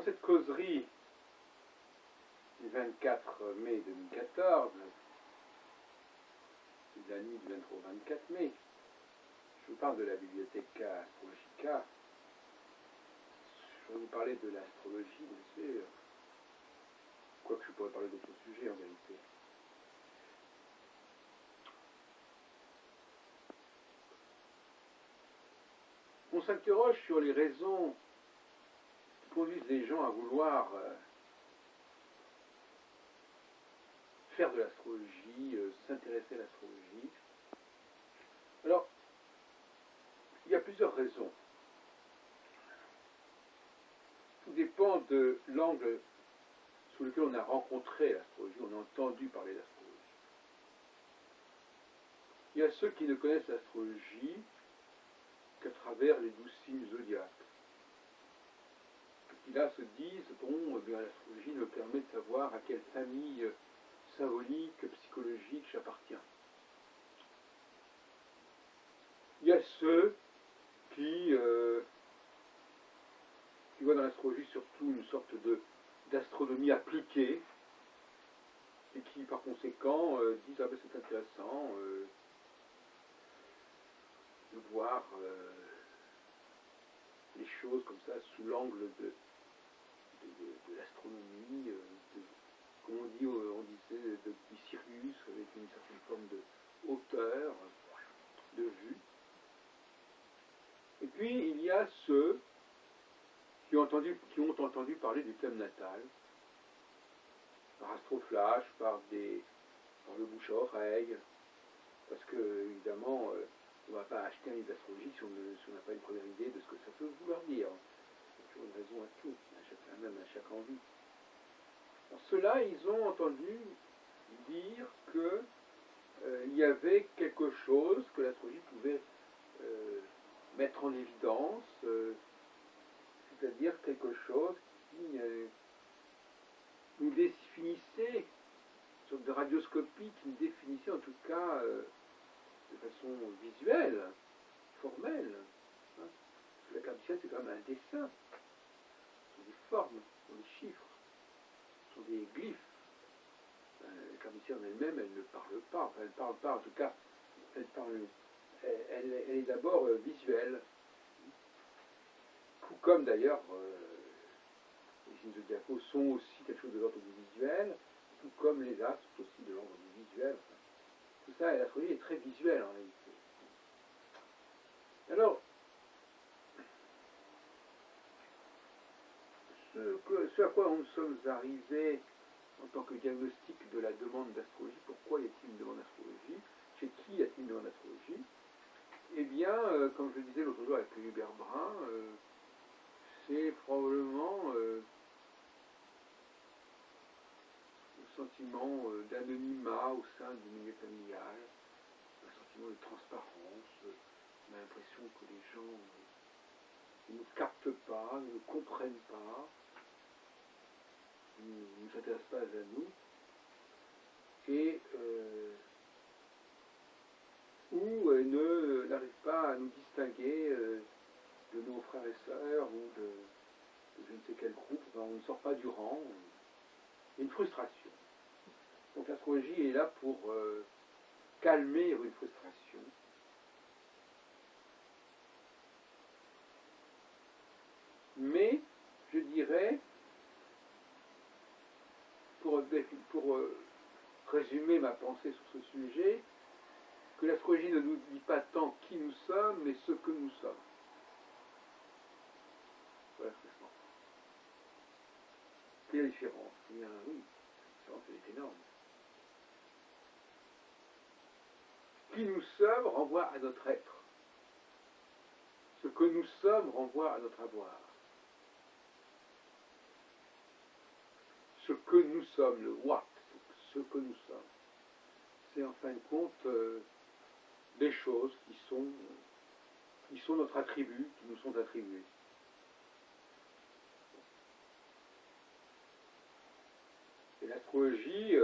cette causerie du 24 mai 2014, de la nuit du 23 au 24 mai, je vous parle de la Bibliotheca Astrologica. Je vais vous parler de l'astrologie, bien sûr. Quoique je pourrais parler d'autres sujets en vérité. On s'interroge sur les raisons qui conduisent les gens à vouloir faire de l'astrologie, s'intéresser à l'astrologie. Alors, il y a plusieurs raisons. Tout dépend de l'angle sous lequel on a rencontré l'astrologie, on a entendu parler d'astrologie. Il y a ceux qui ne connaissent l'astrologie qu'à travers les 12 signes zodiaques. Qui là se disent, bon, eh bien, l'astrologie me permet de savoir à quelle famille symbolique, psychologique j'appartiens. Il y a ceux qui voient dans l'astrologie surtout une sorte d'astronomie appliquée et qui par conséquent disent ah ben c'est intéressant de voir les choses comme ça sous l'angle de l'astronomie, comme on disait de Sirius avec une certaine forme de hauteur, de vue. Et puis il y a ceux qui ont entendu parler du thème natal, par astroflash, par le bouche à oreille, parce que évidemment on ne va pas acheter un livre d'astrologie si on n'a pas une première idée de ce que ça peut vouloir dire. Il y a toujours une raison à tout, même à chaque envie. Alors ceux-là, ils ont entendu dire que il y avait quelque chose que l'astrologie pouvait mettre en évidence, c'est-à-dire quelque chose qui nous définissait, une sorte de radioscopie qui nous définissait en tout cas de façon visuelle, formelle. Hein. Parce que la carte du ciel, c'est quand même un dessin. Ce sont des formes, ce sont des chiffres, ce sont des glyphes. La carte du ciel en elle-même, elle ne parle pas. Enfin, elle ne parle pas, en tout cas, elle est d'abord visuelle. Tout comme d'ailleurs, les signes zodiacaux sont aussi quelque chose de l'ordre du visuel, tout comme les astres sont aussi de l'ordre du visuel. Enfin, tout ça, et l'astrologie est très visuelle en réalité. Alors, ce à quoi nous sommes arrivés en tant que diagnostic de la demande d'astrologie, pourquoi y a-t-il une demande d'astrologie, chez qui y a-t-il une demande d'astrologie? Eh bien, comme je le disais l'autre jour avec Hubert Brun, c'est probablement le sentiment d'anonymat au sein du milieu familial, un sentiment de transparence, on a l'impression que les gens ne nous captent pas, ne nous comprennent pas, ne s'intéressent pas à nous, et ou n'arrivent pas à nous distinguer de nos frères et sœurs ou de je ne sais quel groupe, enfin, on ne sort pas du rang, il y a une frustration. Donc l'astrologie est là pour calmer une frustration. Mais, je dirais, pour résumer ma pensée sur ce sujet, que l'astrologie ne nous dit pas tant qui nous sommes, mais ce que nous sommes. Voilà ce que je pense. Quelle est la différence? Eh bien, oui, la différence elle est énorme. Qui nous sommes renvoie à notre être. Ce que nous sommes renvoie à notre avoir. Ce que nous sommes, le what, ce que nous sommes, c'est en fin de compte des choses qui sont notre attribut, qui nous sont attribuées. Et l'astrologie,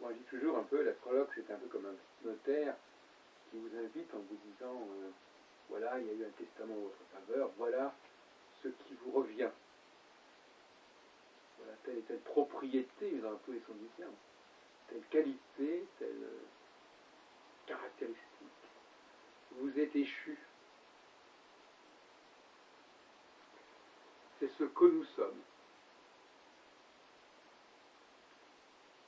moi je dis toujours un peu, l'astrologue c'est un peu comme un notaire qui vous invite en vous disant voilà, il y a eu un testament en votre faveur, voilà ce qui vous revient. telle et telle propriété dans tous les sens du terme, telle qualité, telle caractéristique. Vous êtes échu. C'est ce que nous sommes.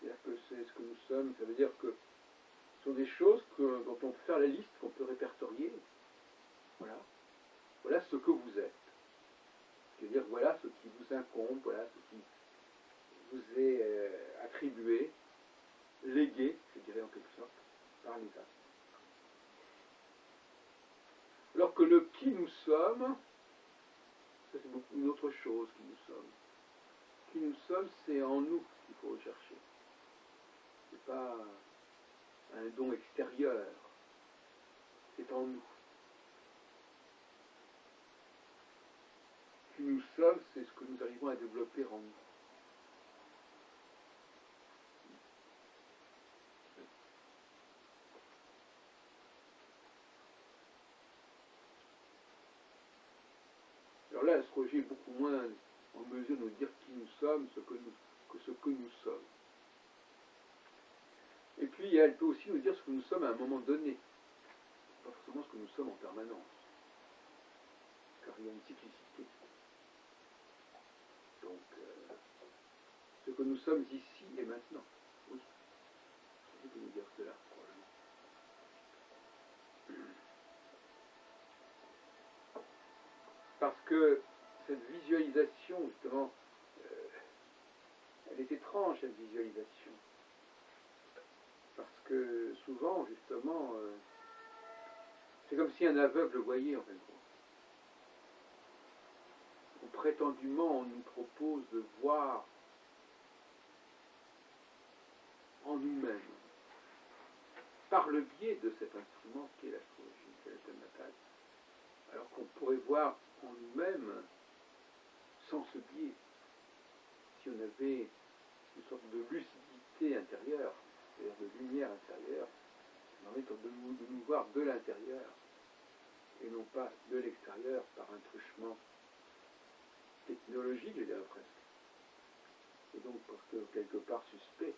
C'est-à-dire que c'est ce que nous sommes, ça veut dire que ce sont des choses dont on peut faire la liste, qu'on peut répertorier. Voilà. Voilà ce que vous êtes. C'est-à-dire voilà ce qui vous incombe, voilà ce qui vous est attribué, légué, je dirais en quelque sorte, par les astres. Alors que le qui nous sommes, ça c'est beaucoup une autre chose qui nous sommes. Qui nous sommes, c'est en nous qu'il faut rechercher. C'est pas un don extérieur, c'est en nous. Qui nous sommes, c'est ce que nous arrivons à développer en nous. Alors là, l'astrologie est beaucoup moins en mesure de nous dire qui nous sommes que ce que nous sommes. Et puis, elle peut aussi nous dire ce que nous sommes à un moment donné, pas forcément ce que nous sommes en permanence, car il y a une cyclicité. Donc, ce que nous sommes ici et maintenant. Oui, je peux vous dire cela, probablement. Parce que cette visualisation, justement, elle est étrange, cette visualisation. Parce que souvent, justement, c'est comme si un aveugle voyait, en fait. Prétendument, on nous propose de voir en nous-mêmes, par le biais de cet instrument qui est l'astrologie, qui est le thème natal, alors qu'on pourrait voir en nous-mêmes sans ce biais, si on avait une sorte de lucidité intérieure, c'est-à-dire de lumière intérieure, qui permet de nous voir de l'intérieur, et non pas de l'extérieur par un truchement technologique, je dirais presque, et donc parce que quelque part suspect.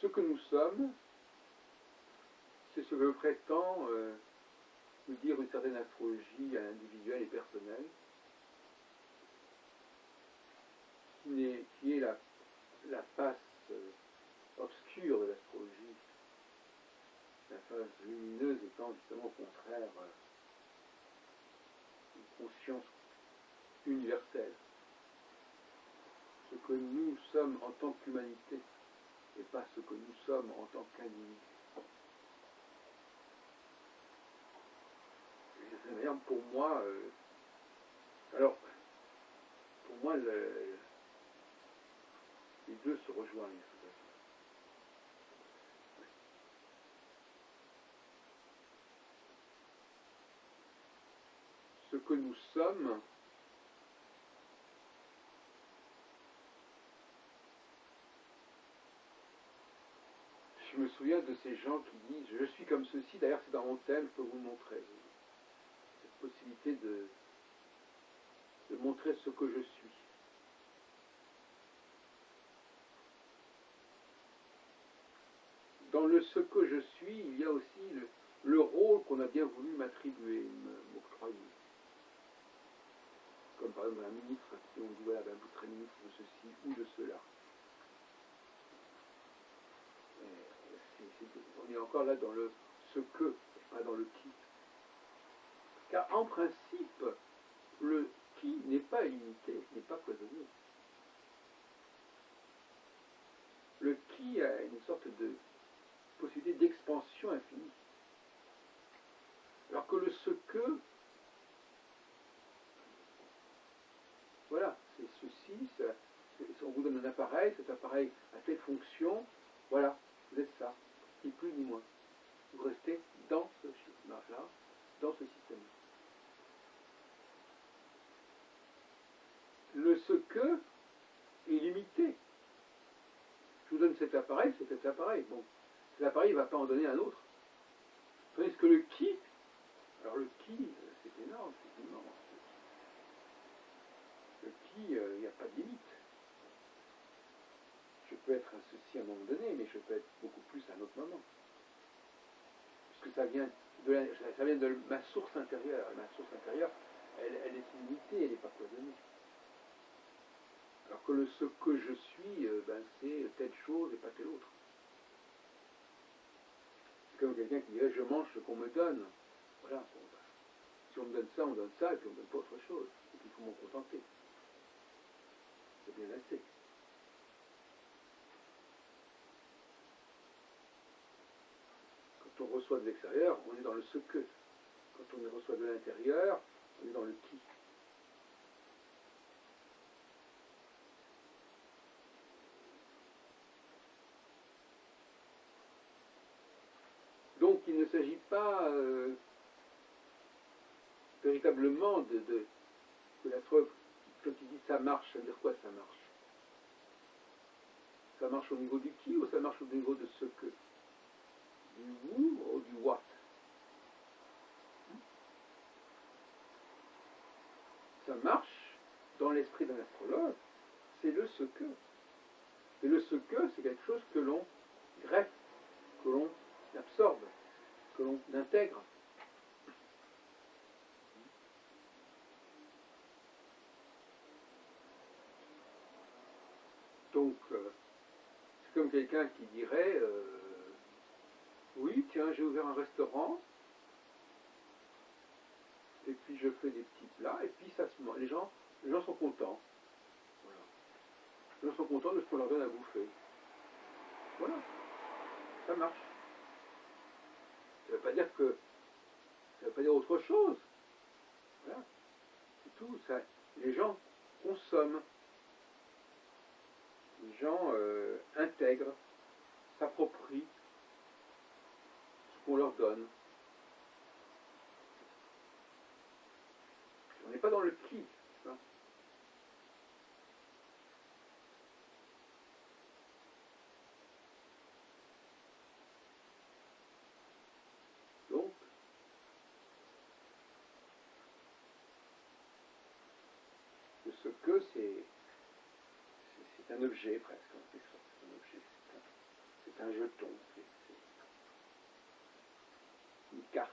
Ce que nous sommes, c'est ce que prétend nous dire une certaine astrologie individuelle et personnelle, qui est la face obscure de l'astrologie, la face lumineuse étant justement au contraire une conscience universelle. Ce que nous sommes en tant qu'humanité, et pas ce que nous sommes en tant qu'individus. Pour moi, alors, pour moi, les deux se rejoignent. Ce que nous sommes, je me souviens de ces gens qui disent « je suis comme ceci », d'ailleurs c'est dans mon thème, je peux vous le montrer. Cette possibilité de montrer ce que je suis. Dans le ce que je suis, il y a aussi le rôle qu'on a bien voulu m'attribuer, m'octroyer. Comme par exemple un ministre à qui on dit voilà, ben, vous serez ministre de ceci ou de cela. On est encore là dans le ce que, pas dans le qui. Car en principe, le qui n'est pas illimité, n'est pas cloisonné. Le qui a une sorte de possibilité d'expansion infinie. Alors que le ce que, voilà, c'est ceci, on vous donne un appareil, cet appareil a telle fonction, voilà, vous êtes ça, ni plus ni moins. Vous restez dans ce schéma-là, dans ce système-là. Le ce que est limité. Je vous donne cet appareil, c'est cet appareil. Bon, cet appareil ne va pas en donner un autre. Tandis que le qui, alors le qui, c'est énorme, c'est immense. ceci, il n'y a pas de limite. Je peux être un ceci à un moment donné, mais je peux être beaucoup plus à un autre moment. Puisque ça vient de ma source intérieure. Ma source intérieure, elle est illimitée, elle n'est pas cloisonnée. Alors que ce que je suis, c'est telle chose et pas telle autre. C'est comme quelqu'un qui dirait je mange ce qu'on me donne. Voilà. Bon, si on me donne ça, et puis on ne donne pas autre chose. Et puis il faut m'en contenter. C'est bien assez. Quand on reçoit de l'extérieur, on est dans le ce que. Quand on reçoit de l'intérieur, on est dans le qui. Donc il ne s'agit pas véritablement que la preuve, quand il dit ça marche, ça veut dire quoi ça marche? Ça marche au niveau du qui ou ça marche au niveau de ce que? Du who ou du what? Ça marche dans l'esprit d'un astrologue, c'est le ce que. Et le ce que, c'est quelque chose que l'on greffe, que l'on absorbe, que l'on intègre. Donc, c'est comme quelqu'un qui dirait oui, tiens, j'ai ouvert un restaurant, et puis je fais des petits plats, et puis ça se mange. Les gens sont contents. Voilà. Les gens sont contents de ce qu'on leur donne à bouffer. Voilà, ça marche. Ça ne veut pas dire que. Ça ne veut pas dire autre chose. Voilà, c'est tout. Ça, les gens consomment. Les gens intègrent, s'approprient ce qu'on leur donne. On n'est pas dans le qui. Hein. Donc, ce que c'est un objet presque. C'est un objet, c'est un jeton, c'est une carte.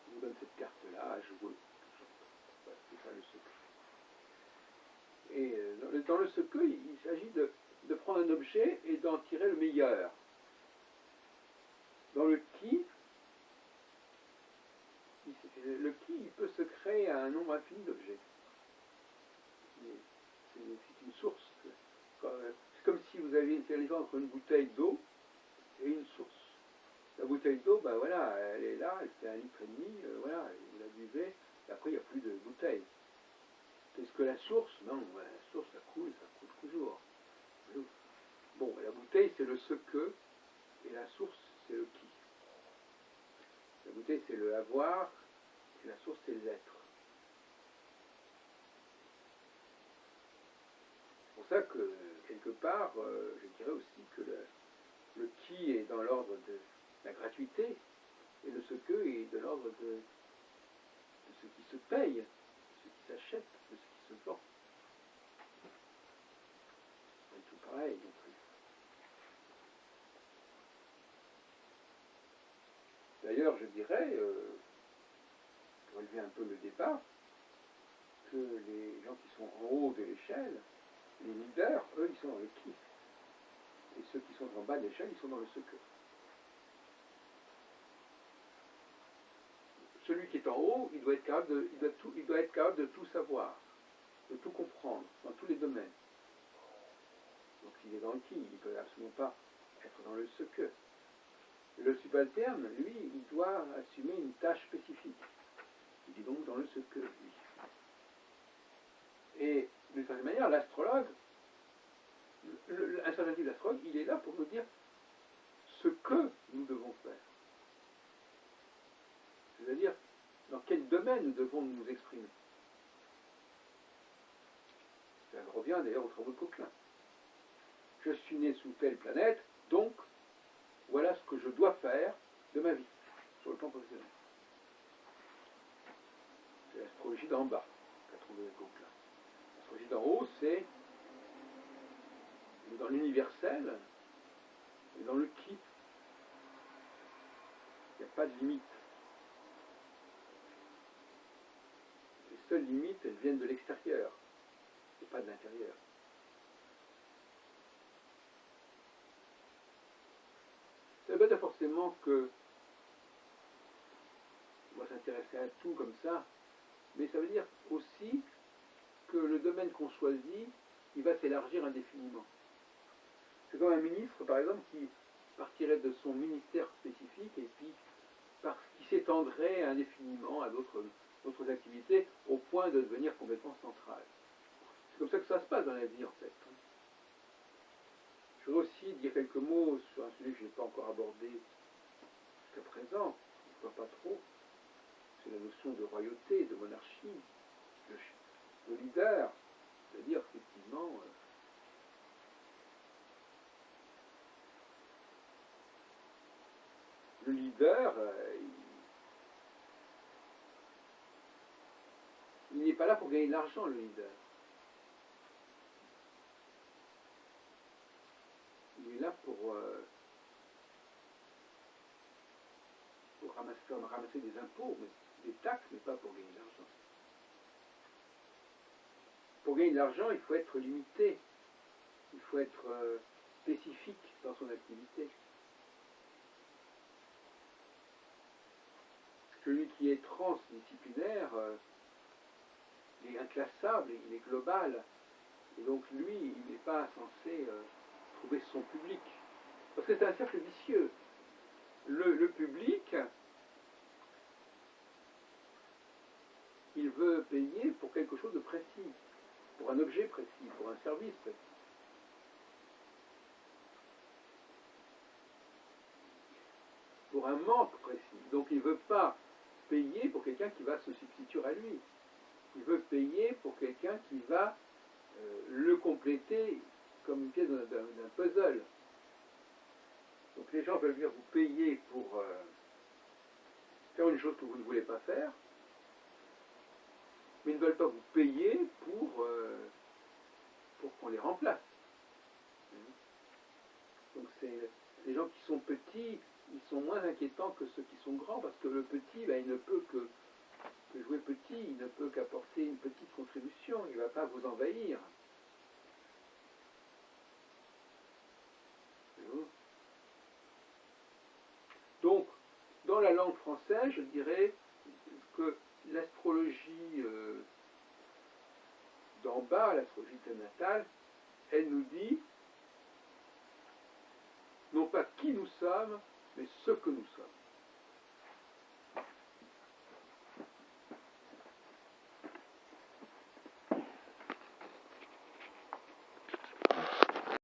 On vous donne cette carte-là à jouer. Voilà, c'est ça le secret. Et dans le secret, il s'agit de prendre un objet et d'en tirer le meilleur. Dans le qui, il peut se créer à un nombre infini d'objets. C'est une source. C'est comme si vous aviez une différence entre une bouteille d'eau et une source. La bouteille d'eau, ben voilà, elle est là, elle fait 1,5 litre, voilà, vous la buvez, et après il n'y a plus de bouteille. Qu'est-ce que la source? Non, la source, ça coule toujours. Bon, la bouteille, c'est le ce que, et la source, c'est le qui. La bouteille, c'est le avoir, et la source, c'est l'être. C'est pour ça que, quelque part, je dirais aussi que le qui est dans l'ordre de la gratuité, et le ce que est de l'ordre de ce qui se paye, de ce qui s'achète, de ce qui se vend. C'est tout pareil non plus. D'ailleurs, je dirais, pour élever un peu le débat, que les gens qui sont en haut de l'échelle, les leaders, eux, ils sont dans le qui. Et ceux qui sont en bas de l'échelle, ils sont dans le ce que. Celui qui est en haut, il doit être capable de tout savoir, de tout comprendre, dans tous les domaines. Donc s'il est dans le qui, il ne peut absolument pas être dans le ce que. Le subalterne, lui, il doit assumer une tâche spécifique. Il est donc dans le ce que, lui. Et d'une certaine manière, l'astrologue, un certain type d'astrologue, il est là pour nous dire ce que nous devons faire. C'est-à-dire, dans quel domaine nous devons nous exprimer. Ça revient d'ailleurs aux travaux de Coquelin. Je suis né sous telle planète, donc voilà ce que je dois faire de ma vie, sur le plan professionnel. C'est l'astrologie d'en bas, qu'a trouvé Coquelin. l'astrologie d'en haut, c'est dans l'universel et dans le qui. Il n'y a pas de limite. Les seules limites, elles viennent de l'extérieur, et pas de l'intérieur. Ça ne veut pas dire forcément que on va s'intéresser à tout comme ça, mais ça veut dire aussi que le domaine qu'on choisit, il va s'élargir indéfiniment. C'est comme un ministre, par exemple, qui partirait de son ministère spécifique et puis qui s'étendrait indéfiniment à d'autres activités au point de devenir complètement central. C'est comme ça que ça se passe dans la vie, en fait. Je voudrais aussi dire quelques mots sur un sujet que je n'ai pas encore abordé jusqu'à présent, je ne vois pas trop. C'est la notion de royauté, de monarchie, de leader. C'est-à-dire, effectivement, le leader, il n'est pas là pour gagner de l'argent, le leader. Il est là pour ramasser des impôts, des taxes, mais pas pour gagner de l'argent. Pour gagner de l'argent, il faut être limité, il faut être spécifique dans son activité. Celui qui est transdisciplinaire, il est inclassable, il est global, et donc lui, il n'est pas censé trouver son public. Parce que c'est un cercle vicieux. Le public, il veut payer pour quelque chose de précis, pour un objet précis, pour un service précis. Pour un manque précis. Donc il ne veut pas payer pour quelqu'un qui va se substituer à lui. Il veut payer pour quelqu'un qui va le compléter comme une pièce d'un puzzle. Donc les gens veulent bien vous payer pour faire une chose que vous ne voulez pas faire, mais ils ne veulent pas vous payer pour qu'on les remplace. Donc les gens qui sont petits, ils sont moins inquiétants que ceux qui sont grands, parce que le petit, ben, il ne peut que jouer petit, il ne peut qu'apporter une petite contribution, il ne va pas vous envahir. Donc, dans la langue française, je dirais que l'astrologie d'en bas, l'astrologie natale, elle nous dit non pas qui nous sommes, mais ce que nous sommes.